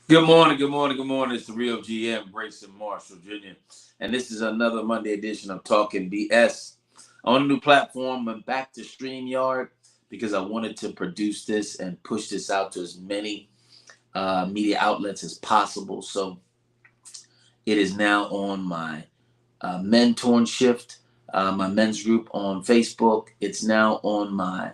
Good morning, good morning, good morning. It's the real GM, Brayson Marshall Jr. And this is another Monday edition of Talking BS. On a new platform, I'm back to StreamYard because I wanted to produce this and push this out to as many media outlets as possible. So it is now on my Mentoring Shift, my men's group on Facebook. It's now on my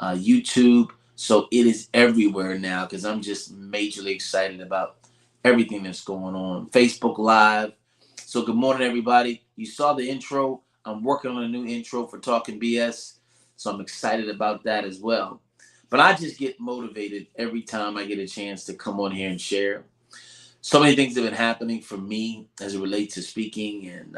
YouTube. So it is everywhere now because I'm just majorly excited about everything that's going on. Facebook Live. So good morning, everybody. You saw the intro. I'm working on a new intro for Talking BS. So I'm excited about that as well. But I just get motivated every time I get a chance to come on here and share. So many things have been happening for me as it relates to speaking and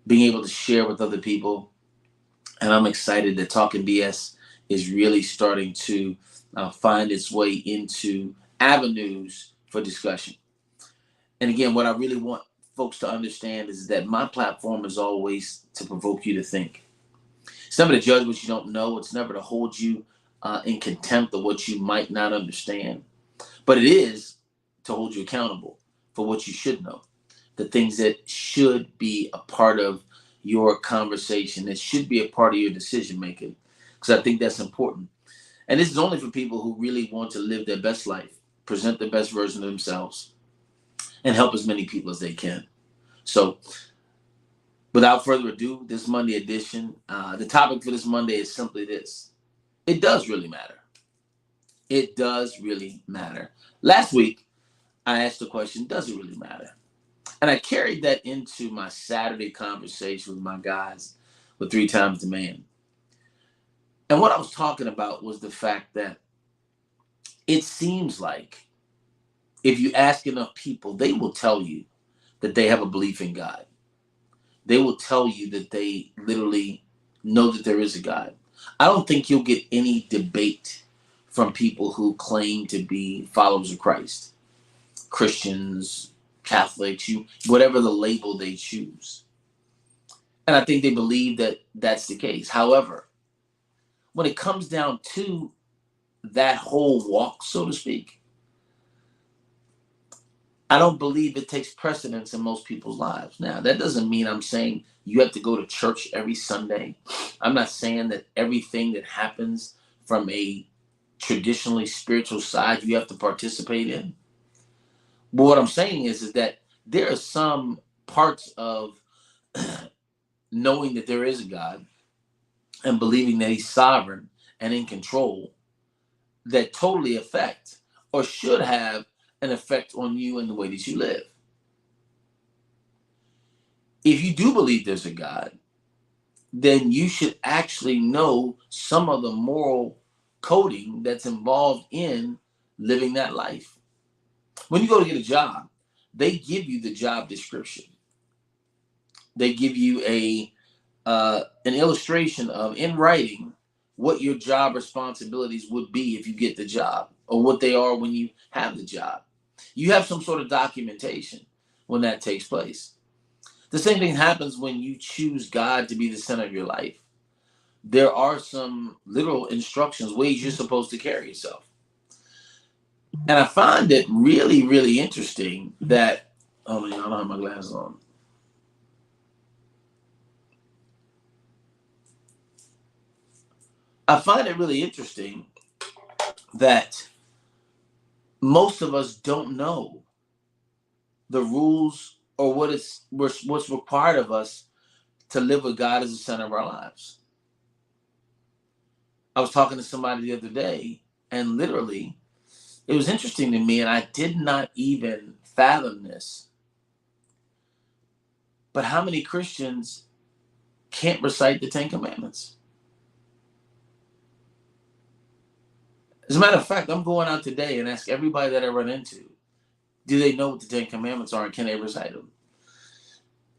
being able to share with other people. And I'm excited that Talking BS is really starting to find its way into avenues for discussion. And again, what I really want folks to understand is that my platform is always to provoke you to think. It's never to judge what you don't know. It's never to hold you in contempt of what you might not understand. But it is to hold you accountable for what you should know, the things that should be a part of your conversation, that should be a part of your decision making, because I think that's important. And this is only for people who really want to live their best life, present the best version of themselves, and help as many people as they can. So, without further ado, this Monday edition, the topic for this Monday is simply this: it does really matter. It does really matter. Last week, I asked the question, does it really matter? And I carried that into my Saturday conversation with my guys with Three Times the Man. And what I was talking about was the fact that it seems like if you ask enough people, they will tell you that they have a belief in God. They will tell you that they literally know that there is a God. I don't think you'll get any debate from people who claim to be followers of Christ, Christians, Catholics, whatever the label they choose. And I think they believe that that's the case. However, when it comes down to that whole walk, so to speak, I don't believe it takes precedence in most people's lives. Now, that doesn't mean I'm saying you have to go to church every Sunday. I'm not saying that everything that happens from a traditionally spiritual side you have to participate in. But what I'm saying is that there are some parts of knowing that there is a God and believing that he's sovereign and in control that totally affect or should have an effect on you and the way that you live. If you do believe there's a God, then you should actually know some of the moral coding that's involved in living that life. When you go to get a job, they give you the job description. They give you an illustration of in writing what your job responsibilities would be if you get the job or what they are when you have the job. You have some sort of documentation when that takes place. The same thing happens when you choose God to be the center of your life. There are some literal instructions, ways you're supposed to carry yourself. And I find it really, really interesting that, oh man, I don't have my glasses on. I find it really interesting that most of us don't know the rules or what's required of us to live with God as the center of our lives. I was talking to somebody the other day, and literally, it was interesting to me, and I did not even fathom this. But how many Christians can't recite the Ten Commandments? As a matter of fact, I'm going out today and ask everybody that I run into, do they know what the Ten Commandments are and can they recite them?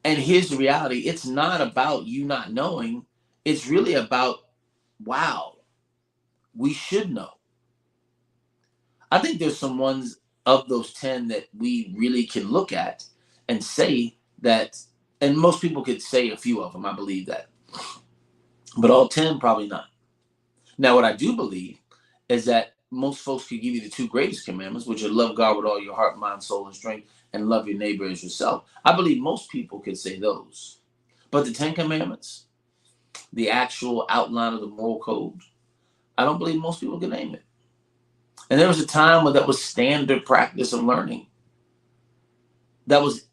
And here's the reality: it's not about you not knowing, it's really about, wow, we should know. I think there's some ones of those 10 that we really can look at and say that, and most people could say a few of them, I believe that. But all 10, probably not. Now, what I do believe is that most folks could give you the two greatest commandments, which are love God with all your heart, mind, soul, and strength, and love your neighbor as yourself. I believe most people could say those. But the 10 commandments, the actual outline of the moral code, I don't believe most people can name it. And there was a time when that was standard practice of learning. That was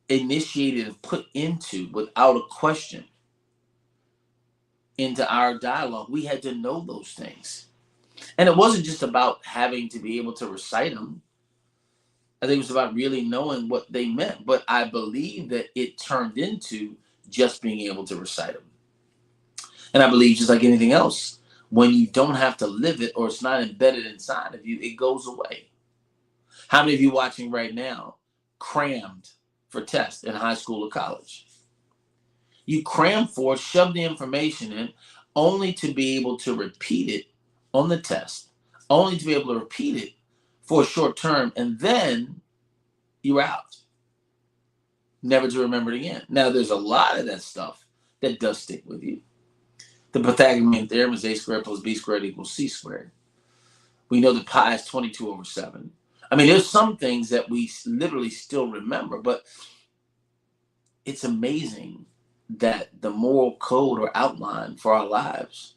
initiated and put into, without a question, into our dialogue. We had to know those things. And it wasn't just about having to be able to recite them. I think it was about really knowing what they meant. But I believe that it turned into just being able to recite them. And I believe, just like anything else, when you don't have to live it or it's not embedded inside of you, it goes away. How many of you watching right now crammed for tests in high school or college? You cram for it, shove the information in, only to be able to repeat it on the test, only to be able to repeat it for a short term, and then you're out, never to remember it again. Now, there's a lot of that stuff that does stick with you. The Pythagorean theorem is a squared plus b squared equals c squared. We know that pi is 22/7. I mean, there's some things that we literally still remember, but it's amazing that the moral code or outline for our lives,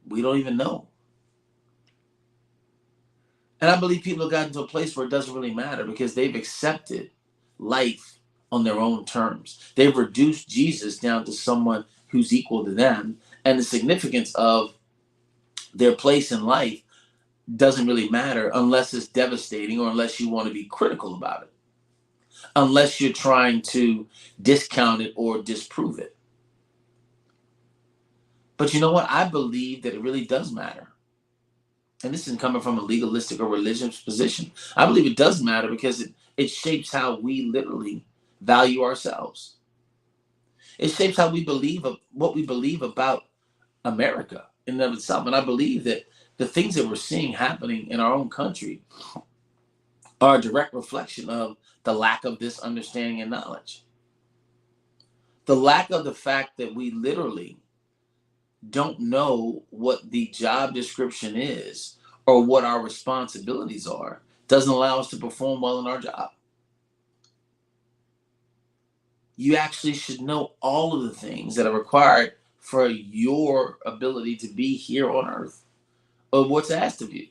we don't even know. And I believe people have gotten to a place where it doesn't really matter because they've accepted life on their own terms. They've reduced Jesus down to someone who's equal to them. And the significance of their place in life doesn't really matter unless it's devastating or unless you want to be critical about it, unless you're trying to discount it or disprove it. But you know what? I believe that it really does matter. And this isn't coming from a legalistic or religious position. I believe it does matter because it shapes how we literally value ourselves. It shapes how we believe of what we believe about America in and of itself. And I believe that the things that we're seeing happening in our own country are a direct reflection of the lack of this understanding and knowledge. The lack of the fact that we literally don't know what the job description is or what our responsibilities are doesn't allow us to perform well in our job. You actually should know all of the things that are required for your ability to be here on earth or what's asked of you.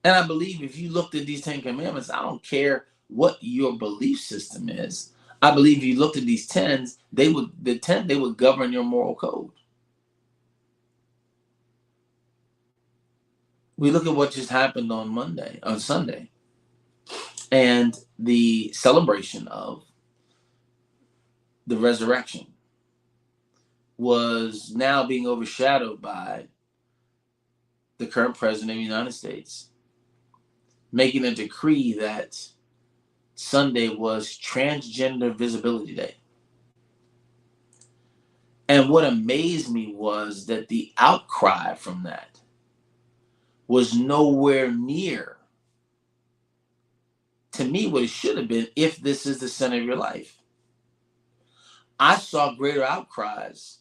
And I believe if you looked at these 10 commandments, I don't care what your belief system is. I believe if you looked at these 10s, they would govern your moral code. We look at what just happened on Sunday, and the celebration of the resurrection was now being overshadowed by the current president of the United States making a decree that Sunday was Transgender Visibility Day. And what amazed me was that the outcry from that was nowhere near, to me, what it should have been if this is the center of your life. I saw greater outcries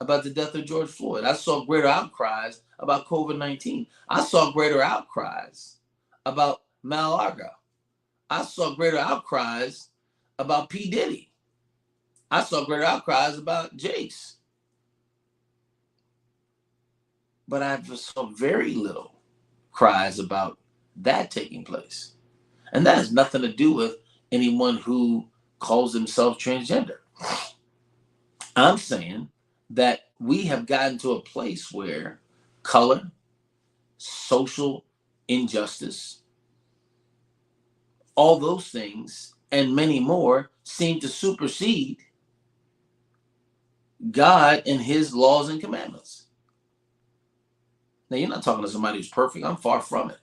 about the death of George Floyd. I saw greater outcries about COVID-19. I saw greater outcries about Mal-Arga. I saw greater outcries about P. Diddy. I saw greater outcries about Jace. But I saw very little cries about that taking place. And that has nothing to do with anyone who calls themselves transgender. I'm saying that we have gotten to a place where color, social injustice, all those things, and many more seem to supersede God and his laws and commandments. Now, you're not talking to somebody who's perfect. I'm far from it.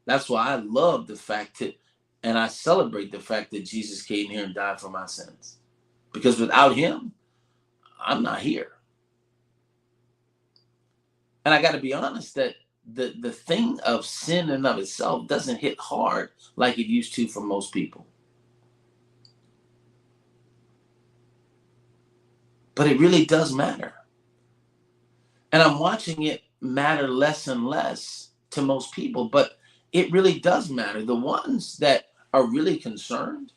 That's why I love the fact that, and I celebrate the fact that Jesus came here and died for my sins. Because without him, I'm not here. And I got to be honest that the thing of sin in and of itself doesn't hit hard like it used to for most people. But it really does matter. And I'm watching it matter less and less to most people, but it really does matter. The ones that are really concerned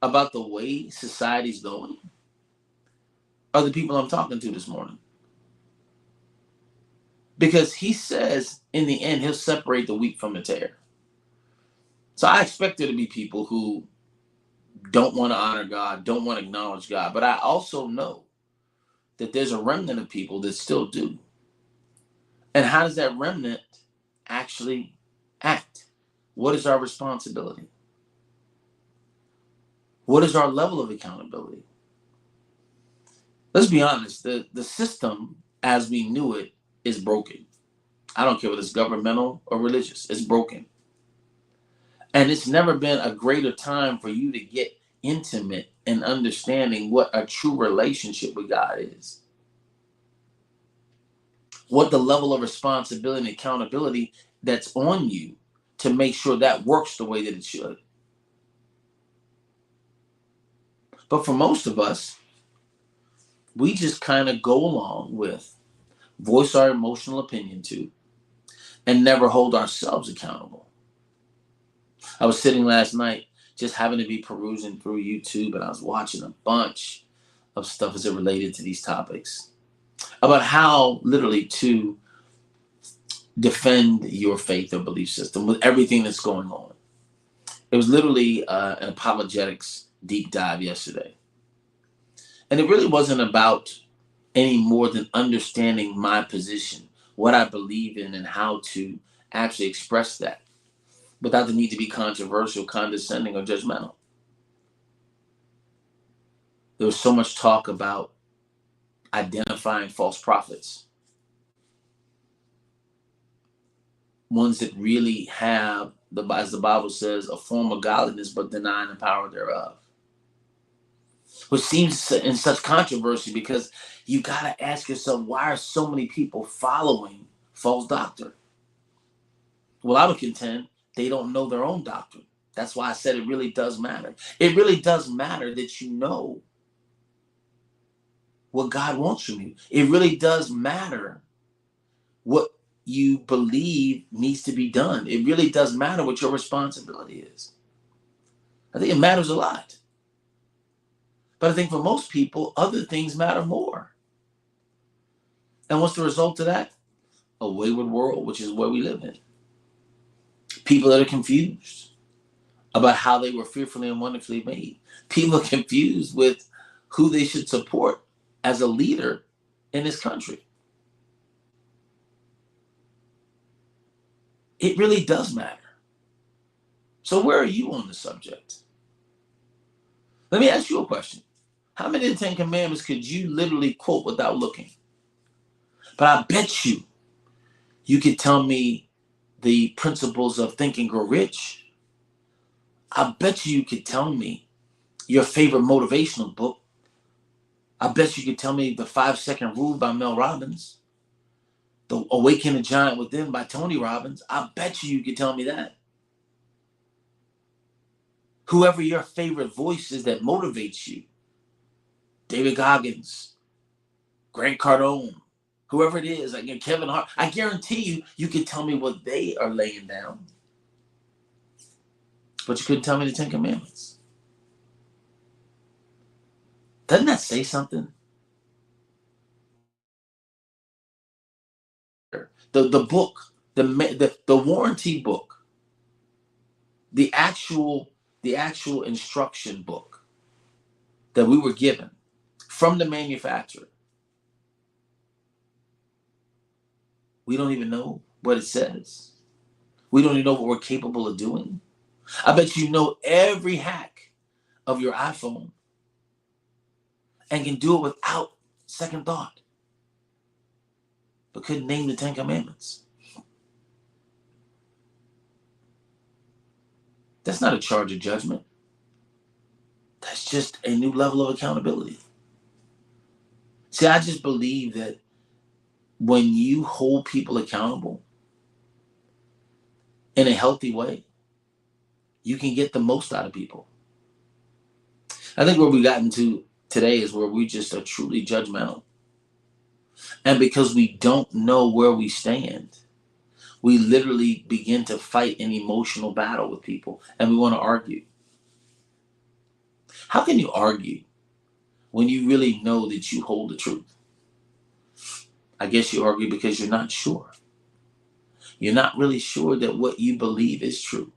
about the way society's going are the people I'm talking to this morning. Because he says in the end, he'll separate the wheat from the tare. So I expect there to be people who don't want to honor God, don't want to acknowledge God. But I also know that there's a remnant of people that still do. And how does that remnant actually act? What is our responsibility? What is our level of accountability? Let's be honest, the system as we knew it is broken. I don't care whether it's governmental or religious, it's broken. And it's never been a greater time for you to get intimate and understanding what a true relationship with God is. What the level of responsibility and accountability that's on you to make sure that works the way that it should. But for most of us, we just kind of go along with, voice our emotional opinion to, and never hold ourselves accountable. I was sitting last night just having to be perusing through YouTube, and I was watching a bunch of stuff as it related to these topics about how literally to defend your faith or belief system with everything that's going on. It was literally an apologetics deep dive yesterday. And it really wasn't about any more than understanding my position, what I believe in, and how to actually express that without the need to be controversial, condescending, or judgmental. There was so much talk about identifying false prophets, ones that really have, as the Bible says, a form of godliness but denying the power thereof. Which seems in such controversy because you got to ask yourself, why are so many people following false doctrine? Well, I would contend they don't know their own doctrine. That's why I said it really does matter. It really does matter that you know what God wants from you. It really does matter what you believe needs to be done. It really does matter what your responsibility is. I think it matters a lot. But I think for most people, other things matter more. And what's the result of that? A wayward world, which is where we live in. People that are confused about how they were fearfully and wonderfully made. People are confused with who they should support as a leader in this country. It really does matter. So where are you on the subject? Let me ask you a question. How many of the 10 Commandments could you literally quote without looking? But I bet you could tell me the principles of Think and Grow Rich. I bet you could tell me your favorite motivational book. I bet you could tell me the 5-Second Rule by Mel Robbins. The Awaken the Giant Within by Tony Robbins. I bet you could tell me that. Whoever your favorite voice is that motivates you, David Goggins, Grant Cardone, whoever it is, like Kevin Hart, I guarantee you could tell me what they are laying down. But you couldn't tell me the 10 Commandments. Doesn't that say something? The book, the warranty book, the actual instruction book that we were given from the manufacturer. We don't even know what it says. We don't even know what we're capable of doing. I bet you know every hack of your iPhone and can do it without second thought, but couldn't name the 10 Commandments. That's not a charge of judgment. That's just a new level of accountability. See, I just believe that when you hold people accountable in a healthy way, you can get the most out of people. I think where we've gotten to today is where we just are truly judgmental. And because we don't know where we stand, we literally begin to fight an emotional battle with people and we want to argue. How can you argue when you really know that you hold the truth? I guess you argue because you're not sure. You're not really sure that what you believe is true.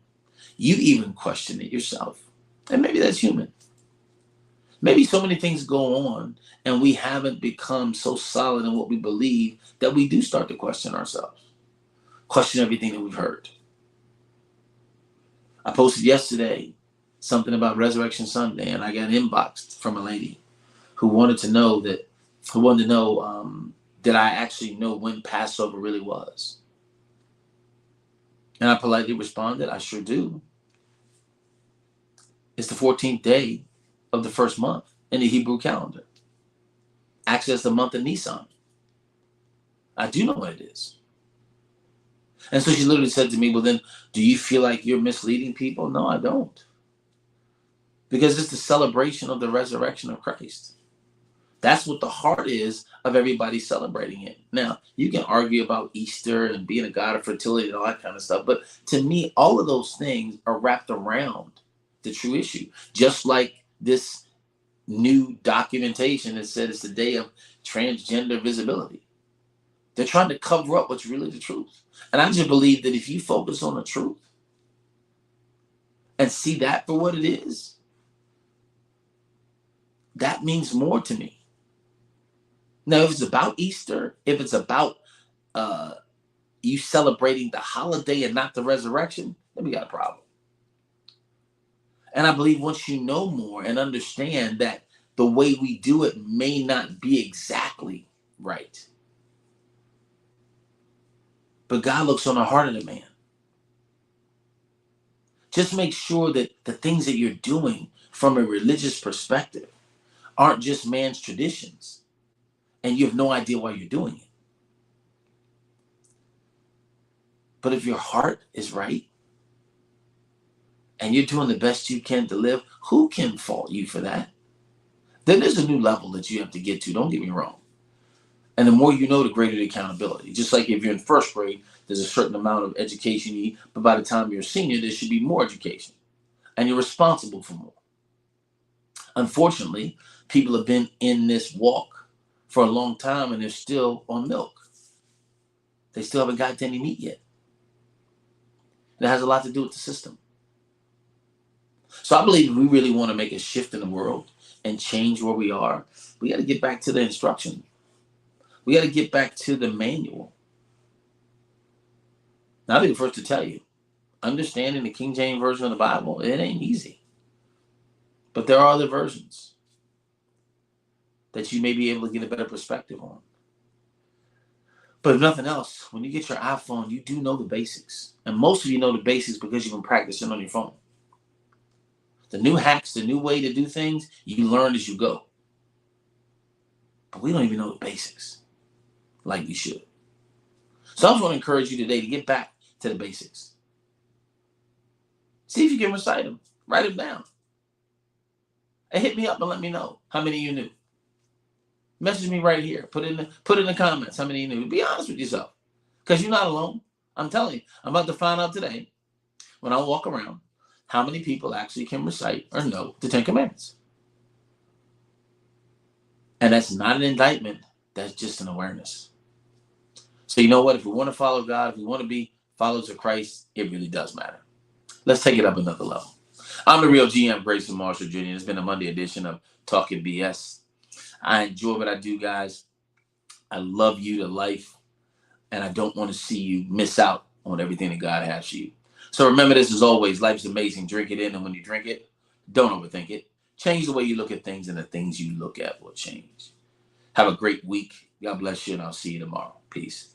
You even question it yourself. And maybe that's human. Maybe so many things go on and we haven't become so solid in what we believe that we do start to question ourselves, question everything that we've heard. I posted yesterday something about Resurrection Sunday, and I got inboxed from a lady who wanted to know did I actually know when Passover really was? And I politely responded, I sure do. It's the 14th day of the first month in the Hebrew calendar. Actually, it's the month of Nisan. I do know what it is. And so she literally said to me, well, then, do you feel like you're misleading people? No, I don't. Because it's the celebration of the resurrection of Christ. That's what the heart is of everybody celebrating it. Now, you can argue about Easter and being a god of fertility and all that kind of stuff. But to me, all of those things are wrapped around the true issue. Just like this new documentation that said it's the day of transgender visibility. They're trying to cover up what's really the truth. And I just believe that if you focus on the truth and see that for what it is, that means more to me. Now, if it's about Easter, if it's about you celebrating the holiday and not the resurrection, then we got a problem. And I believe once you know more and understand that the way we do it may not be exactly right, but God looks on the heart of the man. Just make sure that the things that you're doing from a religious perspective aren't just man's traditions and you have no idea why you're doing it. But if your heart is right and you're doing the best you can to live, who can fault you for that? Then there's a new level that you have to get to. Don't get me wrong. And the more you know, the greater the accountability. Just like if you're in first grade, there's a certain amount of education you need, but by the time you're a senior, there should be more education. And you're responsible for more. Unfortunately, people have been in this walk for a long time and they're still on milk. They still haven't got to any meat yet. That has a lot to do with the system. So I believe if we really want to make a shift in the world and change where we are, we got to get back to the instruction. We got to get back to the manual. Now, I'll be the first to tell you, understanding the King James Version of the Bible, it ain't easy. But there are other versions that you may be able to get a better perspective on. But if nothing else, when you get your iPhone, you do know the basics. And most of you know the basics because you've been practicing on your phone. The new hacks, the new way to do things, you learn as you go. But we don't even know the basics like we should. So I just want to encourage you today to get back to the basics. See if you can recite them. Write them down. And hit me up and let me know how many you knew. Message me right here. Put in the comments how many you knew. Be honest with yourself. Because you're not alone. I'm telling you. I'm about to find out today when I walk around how many people actually can recite or know the 10 Commandments. And that's not an indictment. That's just an awareness. So you know what? If we want to follow God, if we want to be followers of Christ, it really does matter. Let's take it up another level. I'm the real GM, Grayson Marshall Jr. It's been a Monday edition of Talking BS. I enjoy what I do, guys. I love you to life, and I don't want to see you miss out on everything that God has for you. So remember this as always, life's amazing. Drink it in, and when you drink it, don't overthink it. Change the way you look at things, and the things you look at will change. Have a great week. God bless you, and I'll see you tomorrow. Peace.